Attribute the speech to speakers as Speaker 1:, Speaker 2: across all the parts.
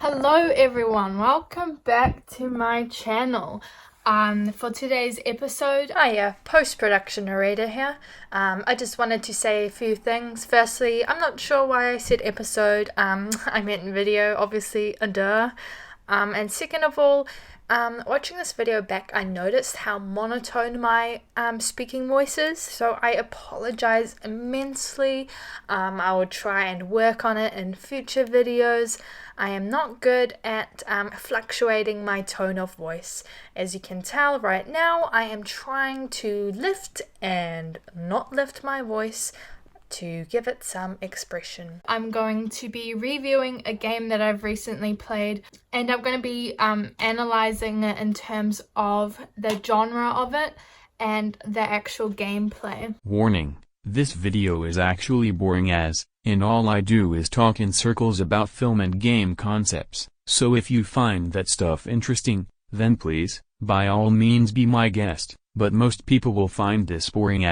Speaker 1: Hello everyone, welcome back to my channel. For today's episode,
Speaker 2: Hiya, post-production narrator here. I just wanted to say a few things. Firstly, I'm not sure why I said episode, I meant video, obviously, duh. And second of all, watching this video back, I noticed how monotone my speaking voice is, so I apologize immensely. I will try and work on it in future videos. I am not good at fluctuating my tone of voice. As you can tell right now, I am trying to lift and not lift my voice to give it some expression.
Speaker 1: I'm going to be reviewing a game that I've recently played, and I'm going to be analyzing it in terms of the genre of it and the actual gameplay.
Speaker 3: Warning, this video is actually boring and all I do is talk in circles about film and game concepts, so if you find that stuff interesting, then please, by all means be my guest, but most people will find this boring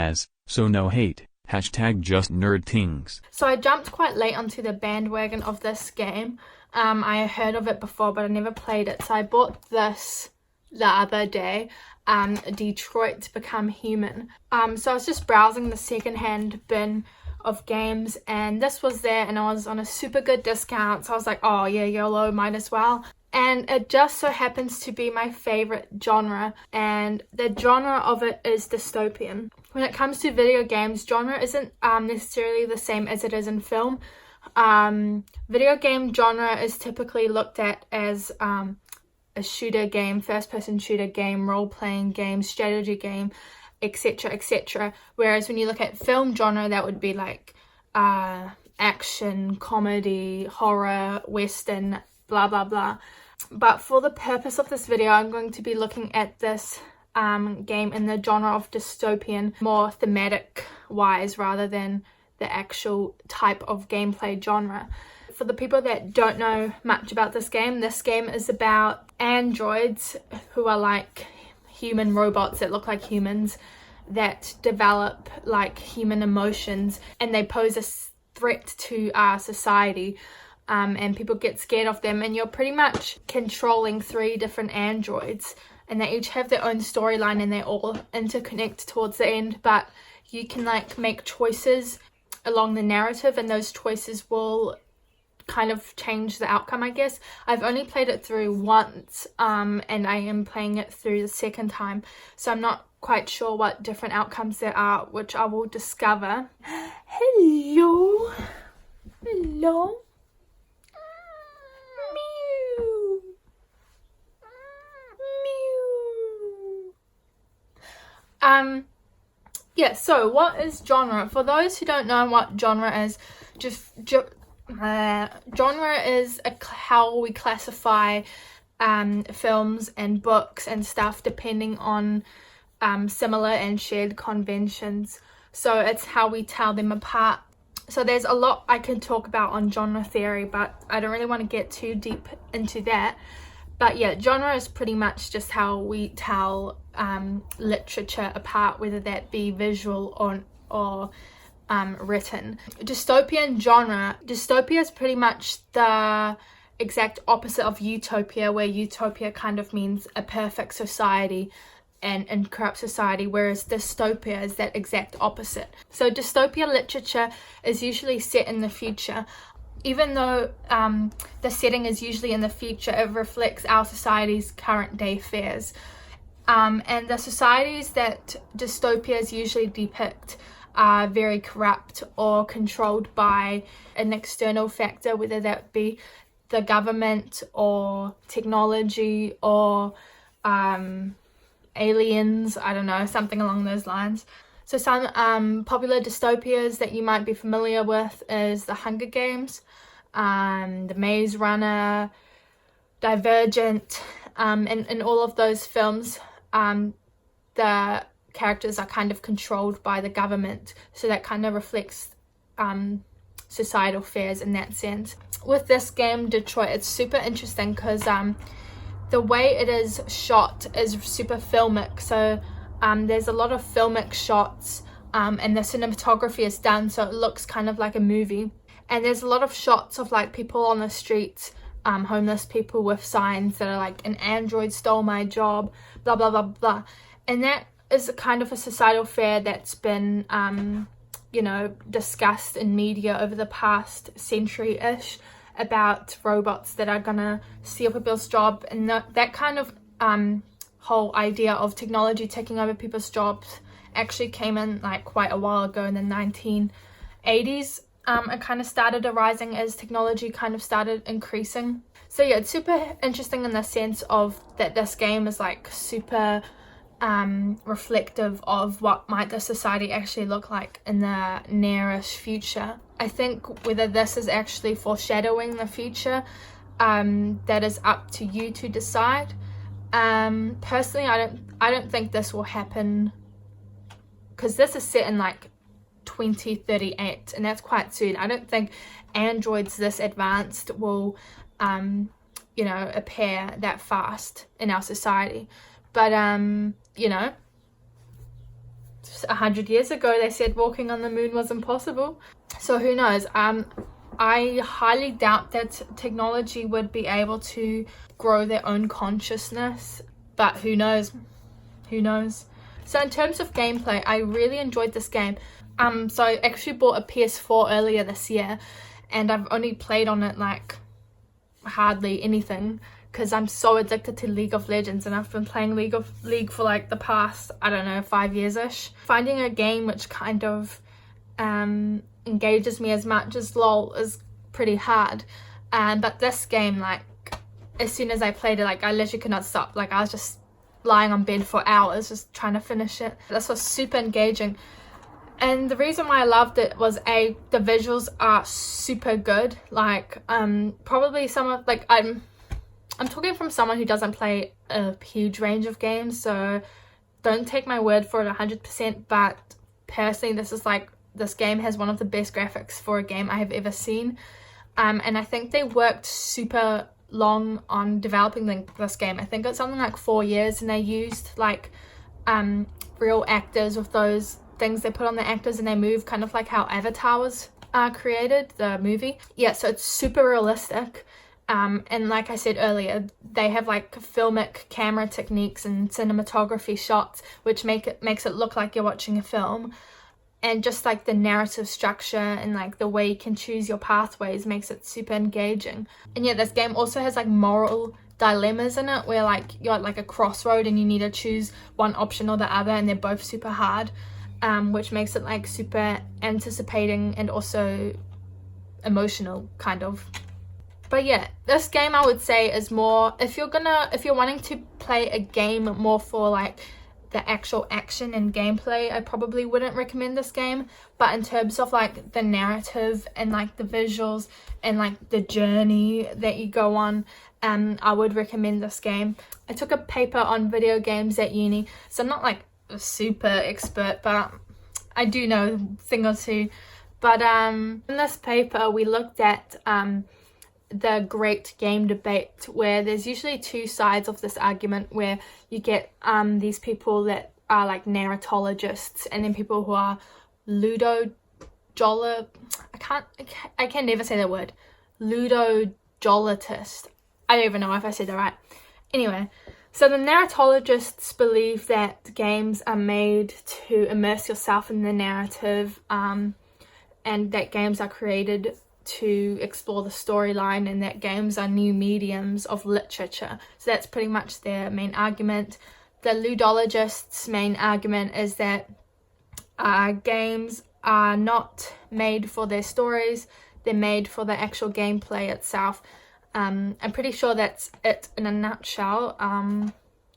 Speaker 3: so no hate. #JustNerdThings.
Speaker 1: So I jumped quite late onto the bandwagon of this game. I heard of it before, but I never played it. So I bought this the other day, Detroit Become Human. So I was just browsing the secondhand bin of games, and this was there, and I was on a super good discount. So I was like, oh yeah, YOLO, might as well. And it just so happens to be my favorite genre, and the genre of it is dystopian. When it comes to video games, genre isn't necessarily the same as it is in film. Video game genre is typically looked at as a shooter game, first-person shooter game, role-playing game, strategy game, etc., etc. Whereas when you look at film genre, that would be like action, comedy, horror, western, blah blah blah. But for the purpose of this video, I'm going to be looking at this game in the genre of dystopian, more thematic wise, rather than the actual type of gameplay genre. For the people that don't know much about this game is about androids who are like human robots that look like humans, that develop like human emotions, and they pose a threat to our society. And people get scared of them, and you're pretty much controlling 3 different androids, and they each have their own storyline, and they all interconnect towards the end, but you can like make choices along the narrative, and those choices will kind of change the outcome, I guess. I've only played it through once, and I am playing it through the second time, so I'm not quite sure what different outcomes there are, which I will discover. Hello. Yeah, so what is genre? For those who don't know what genre is, genre is how we classify films and books and stuff depending on similar and shared conventions. So it's how we tell them apart. So there's a lot I can talk about on genre theory, but I don't really want to get too deep into that. But yeah, genre is pretty much just how we tell literature apart, whether that be visual or written. Dystopian genre. Dystopia is pretty much the exact opposite of utopia, where utopia kind of means a perfect society and corrupt society, whereas dystopia is that exact opposite. So dystopia literature is usually set in the future. Even though the setting is usually in the future, it reflects our society's current day affairs. And the societies that dystopias usually depict are very corrupt or controlled by an external factor, whether that be the government or technology or aliens, I don't know, something along those lines. So some popular dystopias that you might be familiar with is The Hunger Games, The Maze Runner, Divergent, and in all of those films, the characters are kind of controlled by the government, so that kind of reflects societal fears in that sense. With this game, Detroit, it's super interesting because the way it is shot is super filmic. So there's a lot of filmic shots, and the cinematography is done so it looks kind of like a movie. And there's a lot of shots of like people on the streets homeless people with signs that are like, an android stole my job, blah blah blah blah. And that is kind of a societal fear that's been you know, discussed in media over the past century-ish, about robots that are gonna steal people's job. And that kind of whole idea of technology taking over people's jobs actually came in like quite a while ago, in the 1980s. It kind of started arising as technology kind of started increasing. So yeah, it's super interesting in the sense of that this game is like super reflective of what might the society actually look like in the nearish future. I think whether this is actually foreshadowing the future, that is up to you to decide. Personally, I don't think this will happen, because this is set in like 2038, and that's quite soon. I don't think androids this advanced will you know, appear that fast in our society. But you know, 100 years ago they said walking on the moon was impossible, so who knows. I highly doubt that technology would be able to grow their own consciousness, but who knows, So in terms of gameplay, I really enjoyed this game. So I actually bought a PS4 earlier this year, and I've only played on it like hardly anything, because I'm so addicted to League of Legends, and I've been playing League for like the past, I don't know, 5 years-ish. Finding a game which kind of engages me as much as LOL is pretty hard. But this game, like, as soon as I played it, like, I literally could not stop. Like, I was just lying on bed for hours just trying to finish it. This was super engaging. And the reason why I loved it was, the visuals are super good. Like, probably some of, like, I'm talking from someone who doesn't play a huge range of games, so don't take my word for it 100%, but personally this game has one of the best graphics for a game I have ever seen. And I think they worked super long on developing this game. I think it's something like 4 years, and they used like real actors with those things they put on the actors, and they move kind of like how Avatar was created, the movie. Yeah, so it's super realistic. And like I said earlier, they have like filmic camera techniques and cinematography shots, which makes it look like you're watching a film. And just like the narrative structure and like the way you can choose your pathways makes it super engaging. And yeah, this game also has like moral dilemmas in it, where like you're at like a crossroad and you need to choose one option or the other, and they're both super hard, which makes it like super anticipating and also emotional kind of. But yeah, this game I would say is more, if you're wanting to play a game more for like the actual action and gameplay, I probably wouldn't recommend this game. But in terms of like the narrative and like the visuals and like the journey that you go on, I would recommend this game. I took a paper on video games at uni, so I'm not like a super expert, but I do know a thing or two. But in this paper we looked at the great game debate, where there's usually two sides of this argument, where you get these people that are like narratologists, and then people who are I can never say that word, ludogologist. I don't even know if I said that right. Anyway, so the narratologists believe that games are made to immerse yourself in the narrative, and that games are created to explore the storyline, and that games are new mediums of literature. So that's pretty much their main argument. The ludologists' main argument is that games are not made for their stories, they're made for the actual gameplay itself. I'm pretty sure that's it in a nutshell.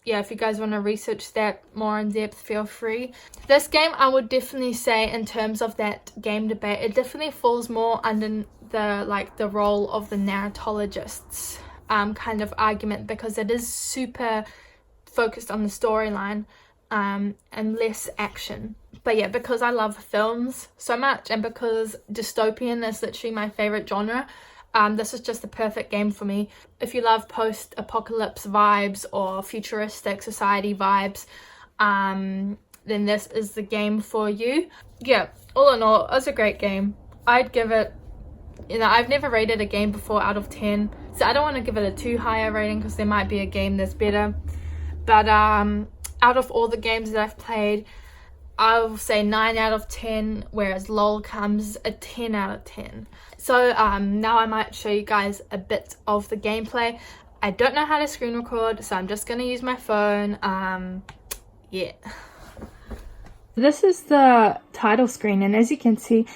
Speaker 1: Yeah, if you guys want to research that more in depth, feel free. This game, I would definitely say, in terms of that game debate, it definitely falls more under the role of the narratologists kind of argument, because it is super focused on the storyline and less action. But yeah, because I love films so much, and because dystopian is literally my favorite genre, this is just the perfect game for me. If you love post-apocalypse vibes or futuristic society vibes, then this is the game for you. Yeah, all in all, it's a great game. I'd give it, I've never rated a game before out of 10. So I don't want to give it a too high a rating because there might be a game that's better. But out of all the games that I've played, I'll say 9 out of 10, whereas LOL comes a 10 out of 10. So now I might show you guys a bit of the gameplay. I don't know how to screen record, so I'm just going to use my phone. Yeah.
Speaker 2: This is the title screen, and as you can see,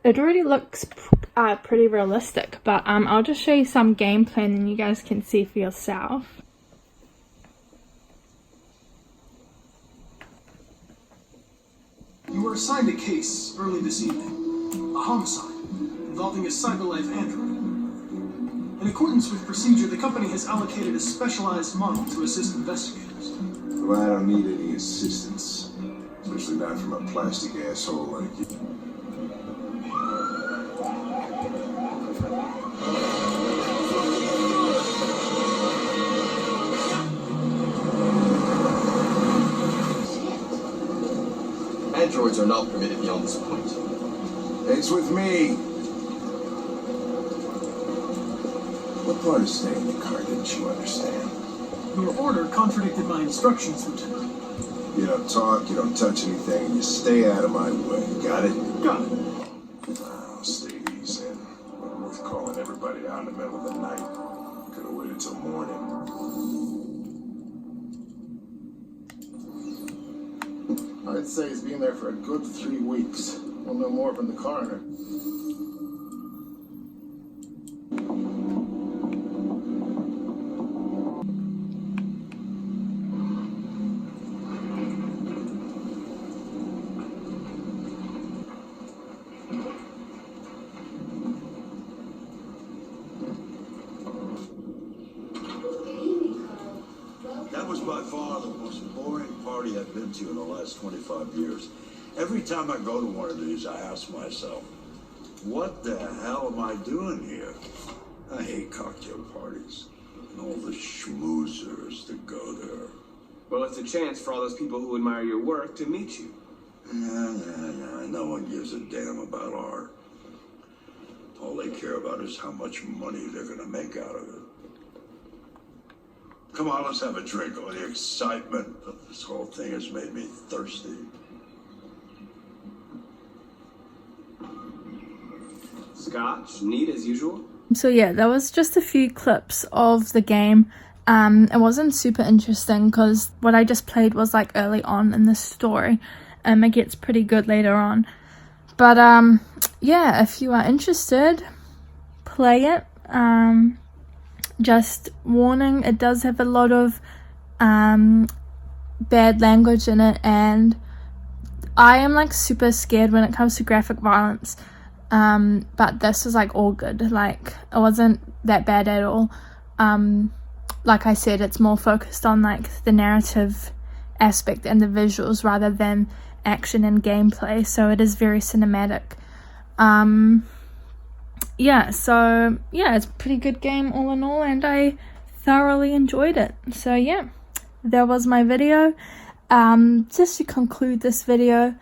Speaker 2: it already looks pretty realistic, but I'll just show you some gameplay and you guys can see for yourself.
Speaker 4: You were assigned a case early this evening. A homicide involving a CyberLife android. In accordance with procedure, the company has allocated a specialized model to assist investigators.
Speaker 5: Well, I don't need any assistance. Especially not from a plastic asshole like you.
Speaker 6: Androids are not permitted beyond this point.
Speaker 5: It's with me. What part of staying in the car didn't you understand?
Speaker 4: Your order contradicted my instructions, Lieutenant.
Speaker 5: You don't talk, you don't touch anything, and you stay out of my way. Got it?
Speaker 4: Got it.
Speaker 5: Oh, stay easy. Not worth calling everybody out in the middle of the night. Could have waited till morning.
Speaker 7: I'd say he's been there for a good 3 weeks. We'll know more from the coroner.
Speaker 8: That was by far the most boring party I've been to in the last 25 years. Every time I go to one of these, I ask myself, what the hell am I doing here? I hate cocktail parties and all the schmoozers that go there.
Speaker 6: Well, it's a chance for all those people who admire your work to meet you.
Speaker 8: Nah, no one gives a damn about art. All they care about is how much money they're gonna make out of it. Come on, let's have a drink. All the excitement of this whole thing has made me thirsty.
Speaker 6: Scotch, neat as usual.
Speaker 2: So yeah, that was just a few clips of the game. It wasn't super interesting because what I just played was like early on in the story. It gets pretty good later on. But yeah, if you are interested, play it. Just warning, it does have a lot of bad language in it, and I am like super scared when it comes to graphic violence. But this is like all good. Like, it wasn't that bad at all. Like I said, it's more focused on like the narrative aspect and the visuals rather than action and gameplay, so it is very cinematic. Yeah, so yeah, it's a pretty good game all in all, and I thoroughly enjoyed it. So yeah, that was my video. Just to conclude this video,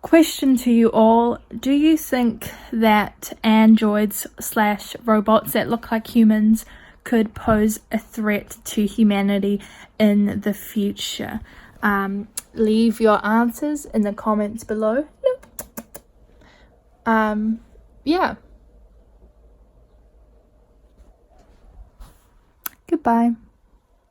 Speaker 2: question to you all: do you think that androids / robots that look like humans could pose a threat to humanity in the future? Leave your answers in the comments below. Yeah. Goodbye.